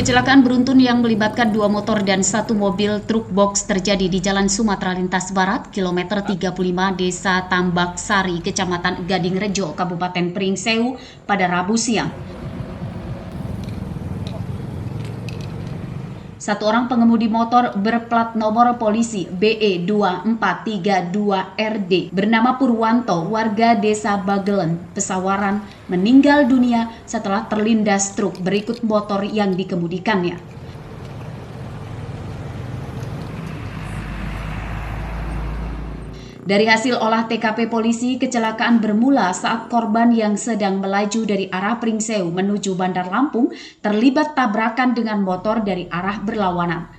Kecelakaan beruntun yang melibatkan 2 motor dan 1 mobil truk box terjadi di Jalan Sumatera Lintas Barat, kilometer 35, Desa Tambak Sari, Kecamatan Gading Rejo, Kabupaten Pringsewu pada Rabu siang. Satu orang pengemudi motor berplat nomor polisi BE2432RD bernama Purwanto, warga Desa Bagelen, Pesawaran, meninggal dunia setelah terlindas truk berikut motor yang dikemudikannya. Dari hasil olah TKP polisi, kecelakaan bermula saat korban yang sedang melaju dari arah Pringsewu menuju Bandar Lampung terlibat tabrakan dengan motor dari arah berlawanan.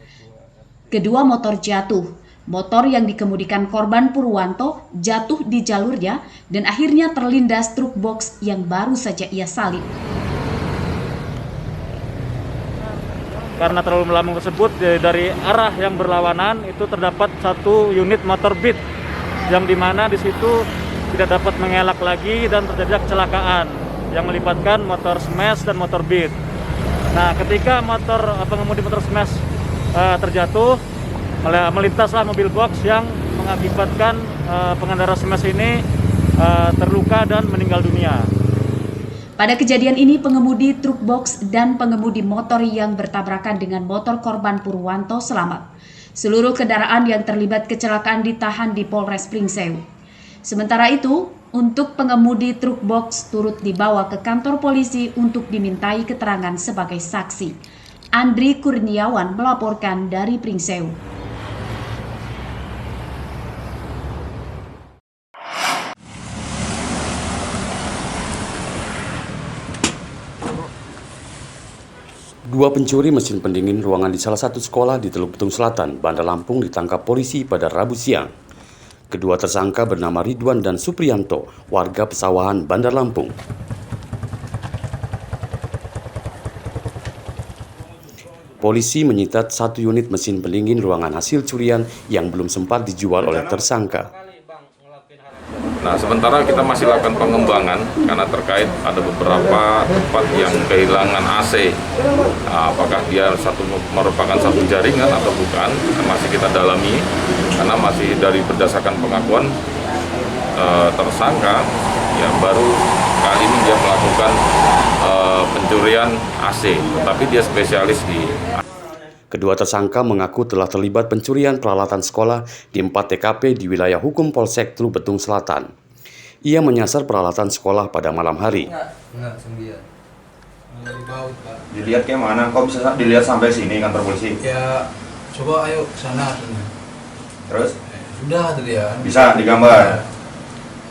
Kedua motor jatuh. Motor yang dikemudikan korban Purwanto jatuh di jalurnya dan akhirnya terlindas truk box yang baru saja ia salip. Karena terlalu melambung tersebut, dari arah yang berlawanan itu terdapat satu unit motor Beat yang dimana di situ tidak dapat mengelak lagi dan terjadi kecelakaan yang melibatkan motor smash dan motor Beat. Nah, ketika pengemudi motor smash terjatuh, melintaslah mobil box yang mengakibatkan pengendara smash ini terluka dan meninggal dunia. Pada kejadian ini, pengemudi truk box dan pengemudi motor yang bertabrakan dengan motor korban Purwanto selamat. Seluruh kendaraan yang terlibat kecelakaan ditahan di Polres Pringsewu. Sementara itu, untuk pengemudi truk box turut dibawa ke kantor polisi untuk dimintai keterangan sebagai saksi. Andri Kurniawan melaporkan dari Pringsewu. Dua pencuri mesin pendingin ruangan di salah satu sekolah di Teluk Betung Selatan, Bandar Lampung ditangkap polisi pada Rabu siang. Kedua tersangka bernama Ridwan dan Supriyanto, warga Pesawahan, Bandar Lampung. Polisi menyita 1 unit mesin pendingin ruangan hasil curian yang belum sempat dijual oleh tersangka. Nah, sementara kita masih lakukan pengembangan karena terkait ada beberapa tempat yang kehilangan AC. Nah, apakah dia merupakan satu jaringan atau bukan, masih kita dalami karena masih berdasarkan pengakuan tersangka yang baru kali ini dia melakukan pencurian AC, tetapi dia spesialis di. Kedua tersangka mengaku telah terlibat pencurian peralatan sekolah di 4 TKP di wilayah hukum Polsek Teluk Betung Selatan. Ia menyasar peralatan sekolah pada malam hari. Dilihat kayak mana? Kok bisa dilihat sampai sini kantor polisi? Ya, coba ayo ke sana. Terus? Sudah tadi ya. Bisa digambar?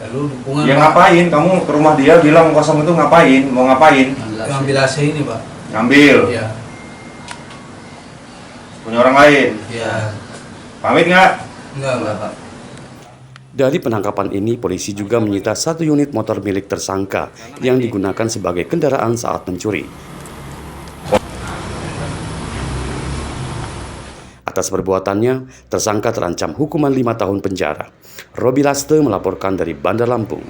Lalu dukungan. Ya ngapain? Kamu ke rumah dia bilang kosong itu ngapain? Mau ngapain? Ngambil AC ini, Pak. Ngambil? Iya. Punya orang lain? Iya. Pamit nggak? Enggak, Pak. Dari penangkapan ini, polisi juga menyita 1 unit motor milik tersangka yang digunakan sebagai kendaraan saat mencuri. Atas perbuatannya, tersangka terancam hukuman 5 tahun penjara. Robi Laste melaporkan dari Bandar Lampung.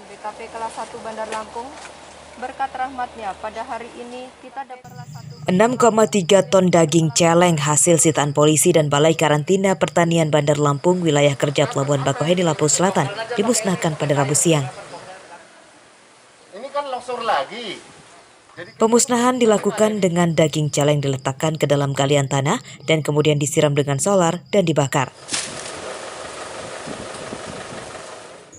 BKP kelas 1 Bandar Lampung, berkat rahmatnya pada hari ini kita dapatlah 6,3 ton daging celeng hasil sitaan polisi dan Balai Karantina Pertanian Bandar Lampung wilayah kerja Pelabuhan Bakauheni Lampung Selatan dimusnahkan pada Rabu siang. Ini kan longsor lagi. Pemusnahan dilakukan dengan daging celeng diletakkan ke dalam galian tanah dan kemudian disiram dengan solar dan dibakar.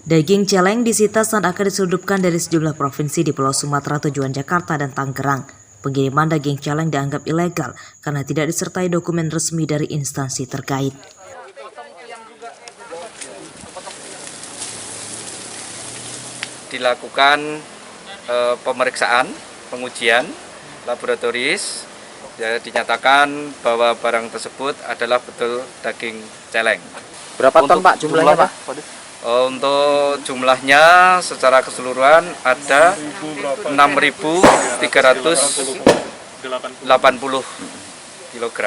Daging celeng disita saat akan diselundupkan dari sejumlah provinsi di Pulau Sumatera tujuan Jakarta dan Tangerang. Pengiriman daging celeng dianggap ilegal karena tidak disertai dokumen resmi dari instansi terkait. Dilakukan pemeriksaan, pengujian laboratoris, ya, dinyatakan bahwa barang tersebut adalah betul daging celeng. Berapa ton Pak jumlahnya Pak? Untuk jumlahnya secara keseluruhan ada 6.380 kg.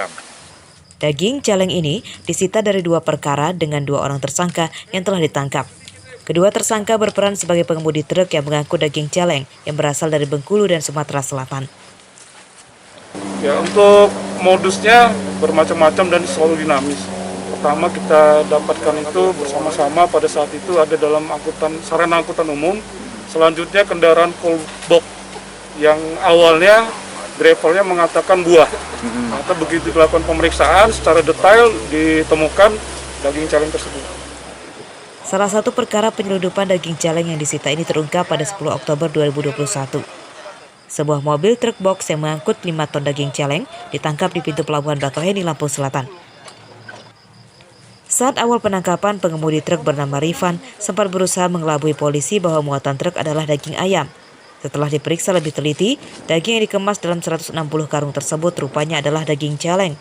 Daging celeng ini disita dari 2 perkara dengan 2 orang tersangka yang telah ditangkap. Kedua tersangka berperan sebagai pengemudi truk yang mengangkut daging celeng yang berasal dari Bengkulu dan Sumatera Selatan. Ya, untuk modusnya bermacam-macam dan selalu dinamis. Pertama kita dapatkan itu bersama-sama pada saat itu ada dalam sarana angkutan umum. Selanjutnya kendaraan callbox yang awalnya drivernya mengatakan buah. Maka begitu dilakukan pemeriksaan secara detail ditemukan daging celeng tersebut. Salah satu perkara penyeludupan daging celeng yang disita ini terungkap pada 10 Oktober 2021. Sebuah mobil truk box yang mengangkut 5 ton daging celeng ditangkap di pintu pelabuhan Bakauheni, Lampung Selatan. Saat awal penangkapan, pengemudi truk bernama Rifan sempat berusaha mengelabui polisi bahwa muatan truk adalah daging ayam. Setelah diperiksa lebih teliti, daging yang dikemas dalam 160 karung tersebut rupanya adalah daging celeng.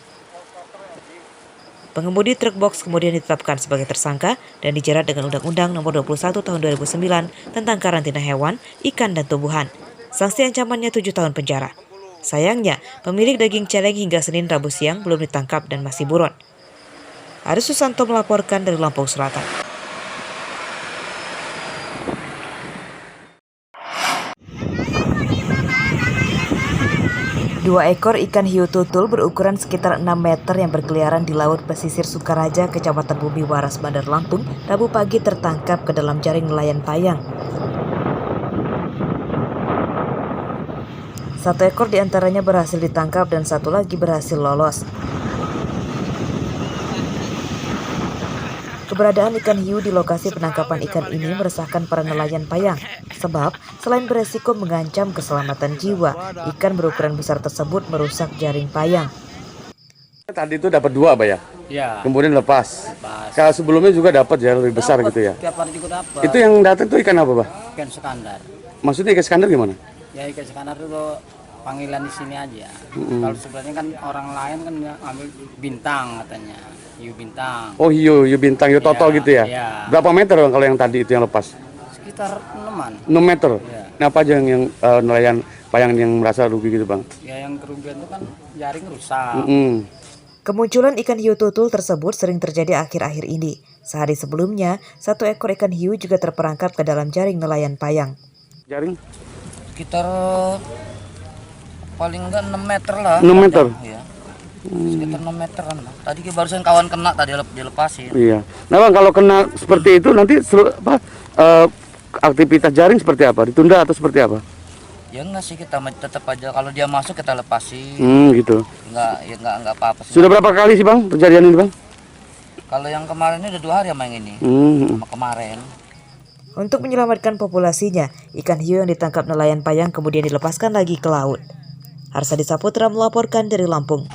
Pengemudi truk box kemudian ditetapkan sebagai tersangka dan dijerat dengan Undang-Undang Nomor 21 Tahun 2009 tentang karantina hewan, ikan, dan tumbuhan. Sanksi ancamannya 7 tahun penjara. Sayangnya, pemilik daging celeng hingga Senin Rabu siang belum ditangkap dan masih buron. Aris Susanto melaporkan dari Lampung Selatan. Dua ekor ikan hiu tutul berukuran sekitar 6 meter yang berkeliaran di laut pesisir Sukaraja, Kecamatan Bumi Waras, Bandar Lampung, Rabu pagi tertangkap ke dalam jaring nelayan payang. Satu ekor diantaranya berhasil ditangkap dan satu lagi berhasil lolos. Keberadaan ikan hiu di lokasi penangkapan ikan ini meresahkan para nelayan payang. Sebab, selain beresiko mengancam keselamatan jiwa, ikan berukuran besar tersebut merusak jaring payang. Tadi itu dapat 2, Pak ya? Ya. Kemudian lepas. Kalau sebelumnya juga dapat ya, lebih besar gitu ya? Tiap hari juga dapat. Itu yang datang itu ikan apa, Pak? Ikan skandar. Maksudnya ikan skandar gimana? Ya ikan skandar itu panggilan di sini aja. Kalau sebenarnya kan orang lain kan ambil bintang katanya. Hiu bintang. Oh hiu bintang, hiu toto Ya, gitu ya? ya. Berapa meter Bang kalau yang tadi itu yang lepas? Sekitar 6-an. 6 meter? Ya. Nah, apa aja yang nelayan payang yang merasa rugi gitu Bang? Ya yang kerugian itu kan jaring rusak. Kemunculan ikan hiu tutul tersebut sering terjadi akhir-akhir ini. Sehari sebelumnya, satu ekor ikan hiu juga terperangkap ke dalam jaring nelayan payang. Jaring? Sekitar paling enggak 6 meter lah. 6 meter? Iya. Sekitar 6 meteran lah. Tadi barusan kawan kena tadi dilepasin. Iya. Nah Bang, kalau kena seperti itu nanti aktivitas jaring seperti apa? Ditunda atau seperti apa? Ya enggak sih, kita tetap aja kalau dia masuk kita lepasin. Gitu. Enggak apa-apa sih. Sudah berapa kali sih Bang terjadian ini Bang? Kalau yang kemarin ini udah 2 hari sama yang ini. Sama kemarin. Untuk menyelamatkan populasinya, ikan hiu yang ditangkap nelayan payang kemudian dilepaskan lagi ke laut. Harsadi Saputra melaporkan dari Lampung.